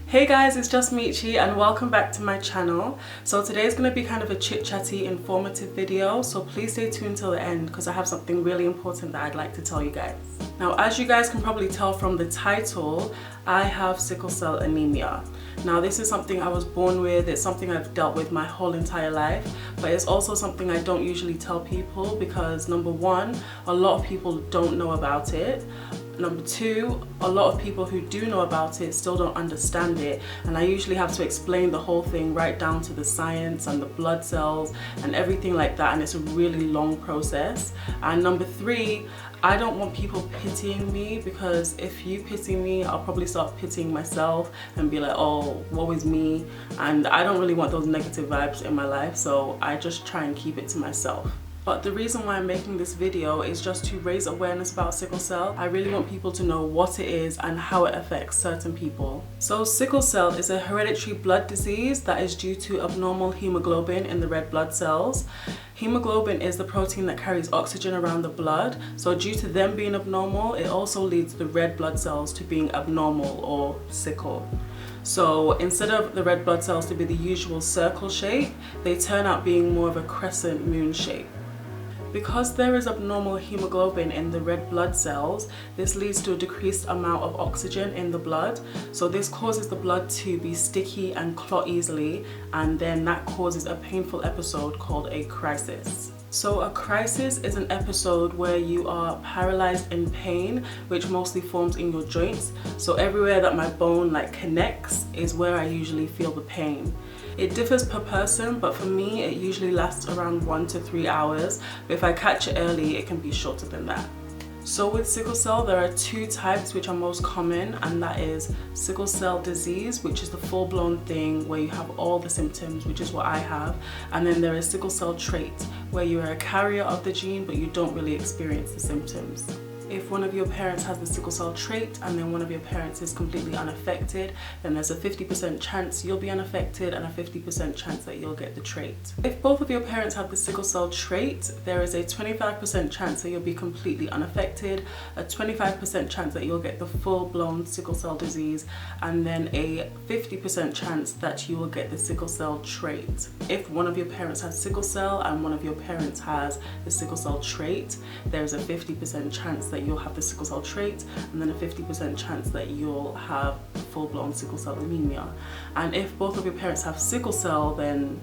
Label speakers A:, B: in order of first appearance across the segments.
A: Hey guys, it's justmeechyy and welcome back to my channel. So today is going to be kind of a chit-chatty, informative video, so please stay tuned till the end because I have something really important that I'd like to tell you guys. Now, as you guys can probably tell from the title, I have sickle cell anemia. Now, this is something I was born with, it's something I've dealt with my whole entire life, but it's also something I don't usually tell people because number one, a lot of people don't know about it. Number two, a lot of people who do know about it still don't understand it, and I usually have to explain the whole thing right down to the science and the blood cells and everything like that, and it's a really long process. And number three, I don't want people pitying me, because if you pity me, I'll probably start pitying myself and be like, oh, woe is me, and I don't really want those negative vibes in my life, so I just try and keep it to myself. But the reason why I'm making this video is just to raise awareness about sickle cell. I really want people to know what it is and how it affects certain people. So sickle cell is a hereditary blood disease that is due to abnormal hemoglobin in the red blood cells. Hemoglobin is the protein that carries oxygen around the blood. So due to them being abnormal, it also leads the red blood cells to being abnormal or sickle. So instead of the red blood cells to be the usual circle shape, they turn out being more of a crescent moon shape. Because there is abnormal hemoglobin in the red blood cells, this leads to a decreased amount of oxygen in the blood. So this causes the blood to be sticky and clot easily, and then that causes a painful episode called a crisis. So a crisis is an episode where you are paralyzed in pain, which mostly forms in your joints. So everywhere that my bone connects is where I usually feel the pain. It differs per person, but for me it usually lasts around 1 to 3 hours. But if I catch it early, it can be shorter than that. So with sickle cell, there are two types which are most common, and that is sickle cell disease, which is the full-blown thing where you have all the symptoms, which is what I have. And then there is sickle cell trait, where you are a carrier of the gene but you don't really experience the symptoms. If one of your parents has the sickle cell trait and then one of your parents is completely unaffected, then there's a 50% chance you'll be unaffected and a 50% chance that you'll get the trait. If both of your parents have the sickle cell trait, there is a 25% chance that you'll be completely unaffected, a 25% chance that you'll get the full-blown sickle cell disease, and then a 50% chance that you will get the sickle cell trait. If one of your parents has sickle cell and one of your parents has the sickle cell trait, there's a 50% chance that you'll have the sickle cell trait, and then a 50% chance that you'll have full-blown sickle cell anemia. And if both of your parents have sickle cell, then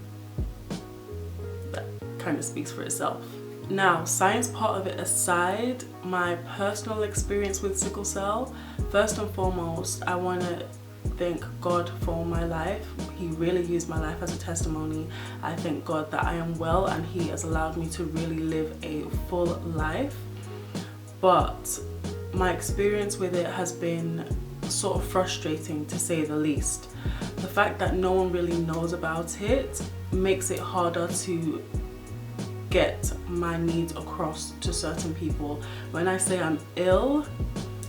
A: that kind of speaks for itself. Now, science part of it aside, my personal experience with sickle cell, first and foremost, I want to thank God for my life. He really used my life as a testimony. I thank God that I am well and He has allowed me to really live a full life. But my experience with it has been sort of frustrating, to say the least. The fact that no one really knows about it makes it harder to get my needs across to certain people. When I say I'm ill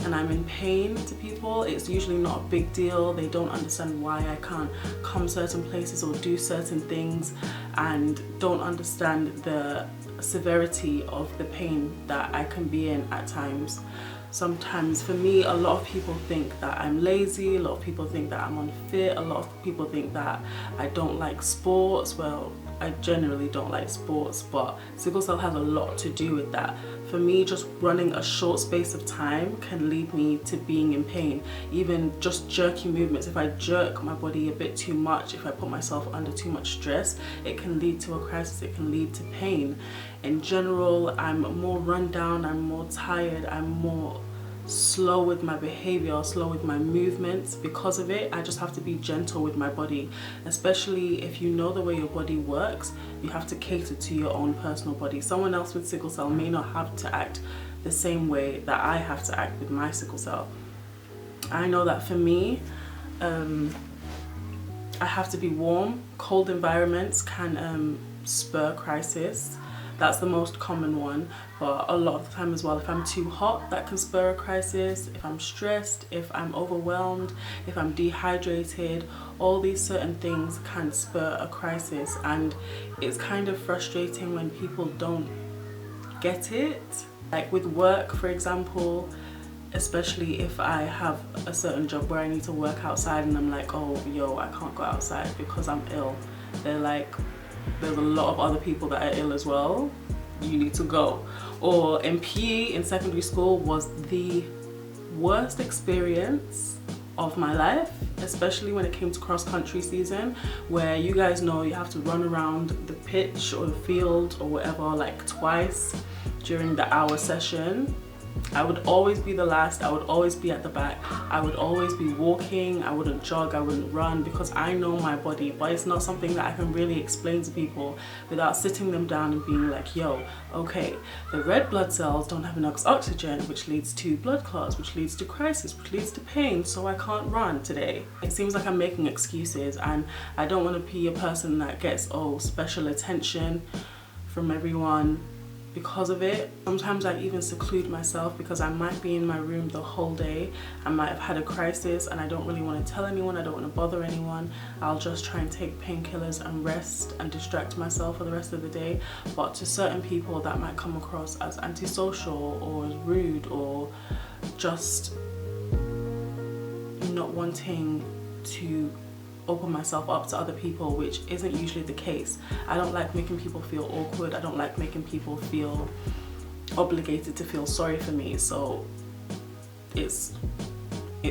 A: and I'm in pain to people, it's usually not a big deal. They don't understand why I can't come certain places or do certain things, and don't understand the severity of the pain that I can be in at times. Sometimes for me, a lot of people think that I'm lazy, a lot of people think that I'm unfit, a lot of people think that I don't like sports. Well, I generally don't like sports, but sickle cell has a lot to do with that. For me, just running a short space of time can lead me to being in pain. Even just jerky movements, if I jerk my body a bit too much, if I put myself under too much stress, it can lead to a crisis, it can lead to pain. In general, I'm more run down, I'm more tired, I'm more slow with my behavior, slow with my movements. Because of it, I just have to be gentle with my body, especially if you know the way your body works. You have to cater to your own personal body. Someone else with sickle cell may not have to act the same way that I have to act with my sickle cell. I know that for me, I have to be warm. Cold environments can spur crisis. That's the most common one, but a lot of the time as well, if I'm too hot, that can spur a crisis. If I'm stressed, if I'm overwhelmed, if I'm dehydrated, all these certain things can spur a crisis, and it's kind of frustrating when people don't get it. Like with work, for example, especially if I have a certain job where I need to work outside and I'm like, oh yo, I can't go outside because I'm ill. They're like, there's a lot of other people that are ill as well, you need to go. Or in PE in secondary school was the worst experience of my life, especially when it came to cross-country season, where you guys know you have to run around the pitch or the field or whatever like twice during the hour session. I would always be the last, I would always be at the back, I would always be walking, I wouldn't jog, I wouldn't run, because I know my body, but it's not something that I can really explain to people without sitting them down and being like, yo, okay, the red blood cells don't have enough oxygen, which leads to blood clots, which leads to crisis, which leads to pain, so I can't run today. It seems like I'm making excuses, and I don't want to be a person that gets, oh, special attention from everyone because of it. Sometimes I even seclude myself because I might be in my room the whole day. I might have had a crisis and I don't really want to tell anyone, I don't want to bother anyone. I'll just try and take painkillers and rest and distract myself for the rest of the day. But to certain people that might come across as antisocial or as rude or just not wanting to open myself up to other people, which isn't usually the case. I don't like making people feel awkward. I don't like making people feel obligated to feel sorry for me. So it's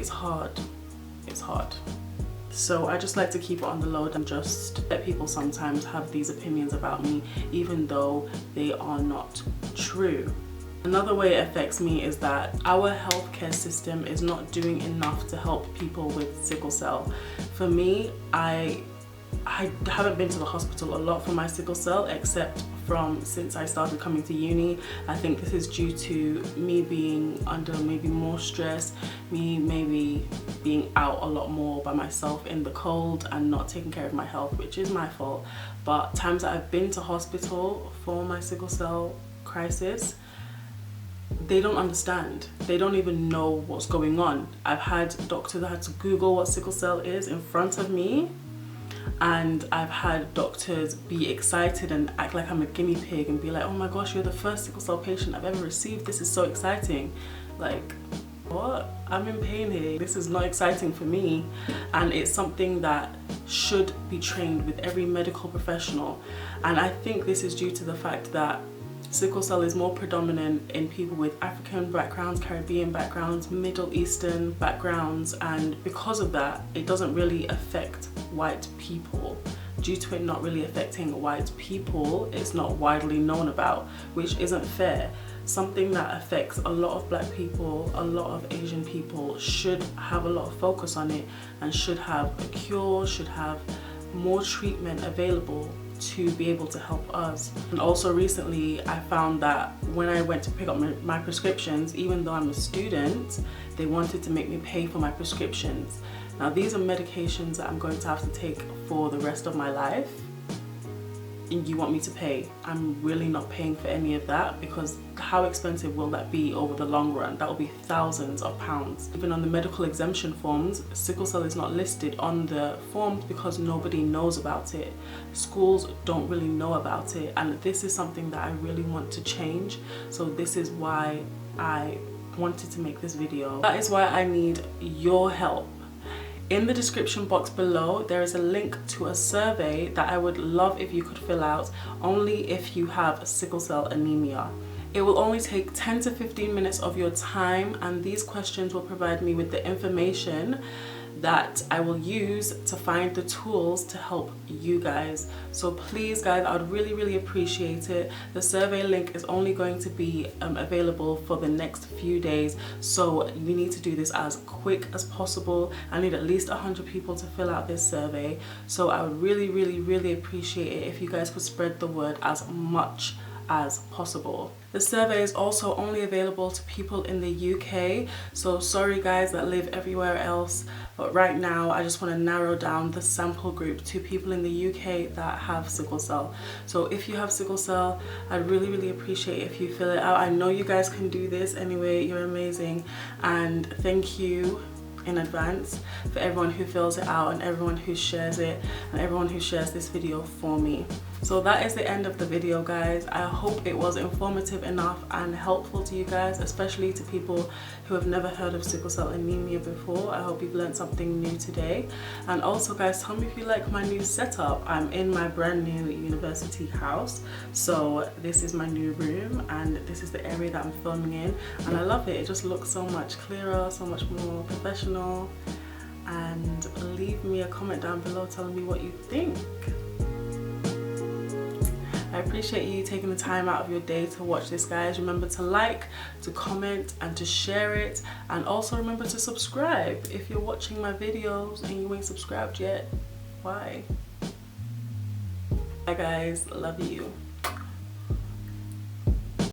A: hard. It's hard. So I just like to keep it on the low and just let people sometimes have these opinions about me, even though they are not true. Another way it affects me is that our healthcare system is not doing enough to help people with sickle cell. For me, I haven't been to the hospital a lot for my sickle cell, except from since I started coming to uni. I think this is due to me being under maybe more stress, me maybe being out a lot more by myself in the cold and not taking care of my health, which is my fault. But times that I've been to hospital for my sickle cell crisis, they don't understand. They don't even know what's going on. I've had doctors that had to Google what sickle cell is in front of me, and I've had doctors be excited and act like I'm a guinea pig and be like, oh my gosh, you're the first sickle cell patient I've ever received. This is so exciting. Like, what? I'm in pain here. This is not exciting for me. And it's something that should be trained with every medical professional. And I think this is due to the fact that sickle cell is more predominant in people with African backgrounds, Caribbean backgrounds, Middle Eastern backgrounds, and because of that, it doesn't really affect white people. Due to it not really affecting white people, it's not widely known about, which isn't fair. Something that affects a lot of black people, a lot of Asian people should have a lot of focus on it and should have a cure, should have more treatment available to be able to help us. And also recently I found that when I went to pick up my prescriptions, even though I'm a student, they wanted to make me pay for my prescriptions. Now these are medications that I'm going to have to take for the rest of my life, and you want me to pay? I'm really not paying for any of that, because how expensive will that be over the long run? That will be thousands of pounds. Even on the medical exemption forms, sickle cell is not listed on the forms because nobody knows about it. Schools don't really know about it, and this is something that I really want to change. So this is why I wanted to make this video. That is why I need your help. In the description box below, there is a link to a survey that I would love if you could fill out, only if you have sickle cell anemia. It will only take 10 to 15 minutes of your time, and these questions will provide me with the information that I will use to find the tools to help you guys. So please guys, I would really appreciate it. The survey link is only going to be available for the next few days, so you need to do this as quick as possible. I need at least 100 people to fill out this survey, so I would really appreciate it if you guys could spread the word as much as possible. The survey is also only available to people in the UK, so sorry guys that live everywhere else, but right now I just want to narrow down the sample group to people in the UK that have sickle cell. So if you have sickle cell, I'd really appreciate if you fill it out. I know you guys can do this anyway, you're amazing, and thank you in advance for everyone who fills it out and everyone who shares it and everyone who shares this video for me. So that is the end of the video, guys. I hope it was informative enough and helpful to you guys, especially to people who have never heard of sickle cell anemia before. I hope you've learned something new today. And also, guys, tell me if you like my new setup. I'm in my brand new university house, so this is my new room and this is the area that I'm filming in, and I love it. It just looks so much clearer, so much more professional. And leave me a comment down below telling me what you think. I appreciate you taking the time out of your day to watch this, guys. Remember to like, to comment, and to share it. And also remember to subscribe. If you're watching my videos and you ain't subscribed yet, why? Bye guys, love you.